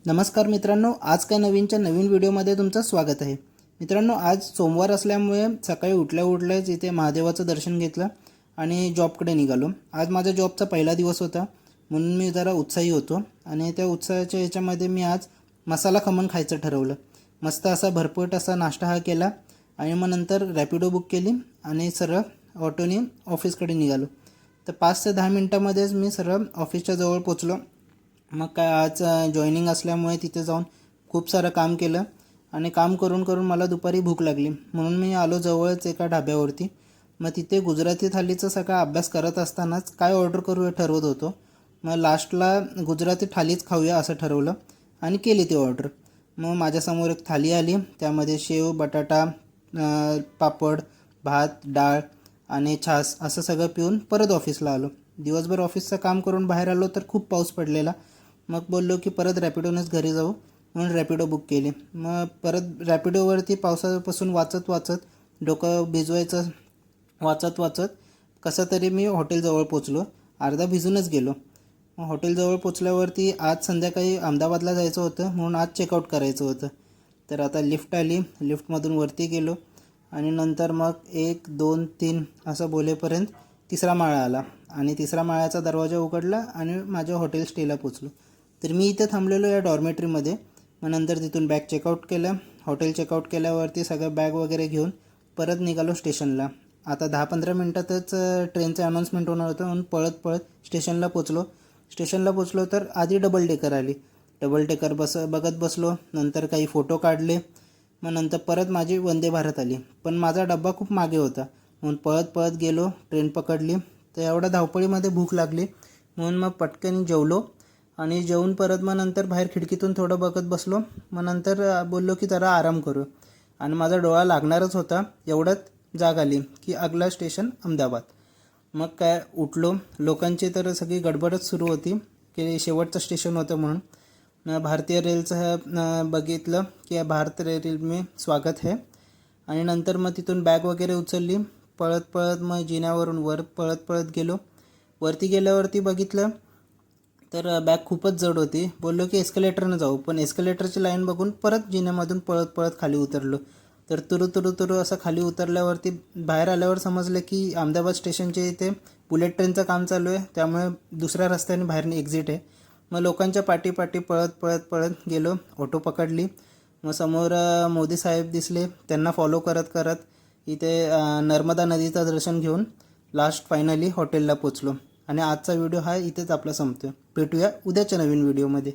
नमस्कार मित्रांनो, आज काय नवीनच्या नवीन व्हिडिओमध्ये तुमचं स्वागत आहे। मित्रांनो, आज सोमवार असल्यामुळे सकाळी उठल्याच इथे महादेवाचं दर्शन घेतलं आणि जॉबकडे निघालो। आज माझ्या जॉबचा पहिला दिवस होता म्हणून मी जरा उत्साही होतो आणि त्या उत्साहाच्या याच्यामध्ये मी आज मसाला खमण खायचं ठरवलं। मस्त असा भरपूर असा नाश्ता हा केला आणि मग नंतर रॅपिडो बुक केली आणि सरळ ऑटोने ऑफिसकडे निघालो। तर 5 ते 10 मिनिटांमध्येच मी सरळ ऑफिसच्या जवळ पोचलो। मग काय आज जॉईनिंग असल्यामुळे तिथे जाऊन खूप सारं काम केलं आणि काम करून मला दुपारी भूक लागली म्हणून मी आलो जवळच एका ढाब्यावरती। मग तिथे गुजराती थालीचा सगळा अभ्यास करत असतानाच काय ऑर्डर करू हे ठरवत होतो। मग लास्टला गुजराती थालीच खाऊया असं ठरवलं आणि केली ती ऑर्डर। मग माझ्यासमोर एक थाली आली, त्यामध्ये शेव, बटाटा, पापड, भात, डाळ आणि छास असं सगळं पिऊन परत ऑफिसला आलो। दिवसभर ऑफिसचं काम करून बाहेर आलो तर खूप पाऊस पडलेला। मग बोललो की परत रॅपिडोनेच घरी जाऊ म्हणून रॅपिडो बुक केली। मग परत रॅपिडोवरती पावसापासून वाचत डोकं भिजवायचं वाचत कसं तरी मी हॉटेलजवळ पोचलो। अर्धा भिजूनच गेलो। मग हॉटेलजवळ पोचल्यावरती आज संध्याकाळी अहमदाबादला जायचं होतं म्हणून आज चेकआउट करायचं होतं। तर आता लिफ्ट आली, लिफ्टमधून वरती गेलो आणि नंतर मग 1 2 3 असं बोलेपर्यंत तिसरा माळा आला आणि तिसरा माळ्याचा दरवाजा उघडला आणि माझ्या हॉटेल स्टेला पोचलो। तर मी इथे थांबलेलो या डॉर्मेटरीमध्ये। मग नंतर तिथून बॅग चेकआउट केलं। हॉटेल चेकआउट केल्यावरती सगळं बॅग वगैरे घेऊन परत निघालो स्टेशनला। आता 10-15 मिनटातच ट्रेनचं अनाउन्समेंट होणार होतं म्हणून पळत स्टेशनला पोचलो तर आधी डबल डेकर आली। डबल डेकर बघत बसलो, नंतर काही फोटो काढले। मग नंतर परत माझी वंदे भारत आली, पण माझा डब्बा खूप मागे होता म्हणून पळत गेलो, ट्रेन पकडली। तर एवढ्या धावपळीमध्ये भूक लागली म्हणून मग पटकन जेवलो आणि जेवून परत मग नंतर बाहेर खिडकीतून थोडं बघत बसलो। मग नंतर बोललो की जरा आराम करू आणि माझा डोळा लागणारच होता एवढ्यात जाग आली की अगला स्टेशन अहमदाबाद। मग काय उठलो, लोकांची तर सगळी गडबडच सुरू होती की शेवटचं स्टेशन होतं म्हणून। भारतीय रेलचं बघितलं की भारतीय रेल में स्वागत है आणि नंतर मग तिथून बॅग वगैरे उचलली। पळत मग जिन्यावरून वर पळत गेलो। वरती गेल्यावरती बघितलं तर बॅग खूपच जड होती। बोललो की एस्केलेटरनं जाऊ, पण एस्केलेटरची लाईन बघून परत जिन्यामधून पळत खाली उतरलो। तर तुरु असं खाली उतरल्यावरती बाहेर आल्यावर समजलं की अहमदाबाद स्टेशनच्या इथे बुलेट ट्रेनचं काम चालू आहे, त्यामुळे दुसऱ्या रस्त्याने बाहेर एक्झिट आहे। मग लोकांच्या पाठी पळत गेलो, ऑटो पकडली। मग समोर मोदी साहेब दिसले, त्यांना फॉलो करत इथे नर्मदा नदीचं दर्शन घेऊन लास्ट फायनली हॉटेलला पोचलो। आणि आजचा व्हिडिओ हा इथेच आपला संपतो। भेटूया उद्याच्या नवीन व्हिडिओमध्ये।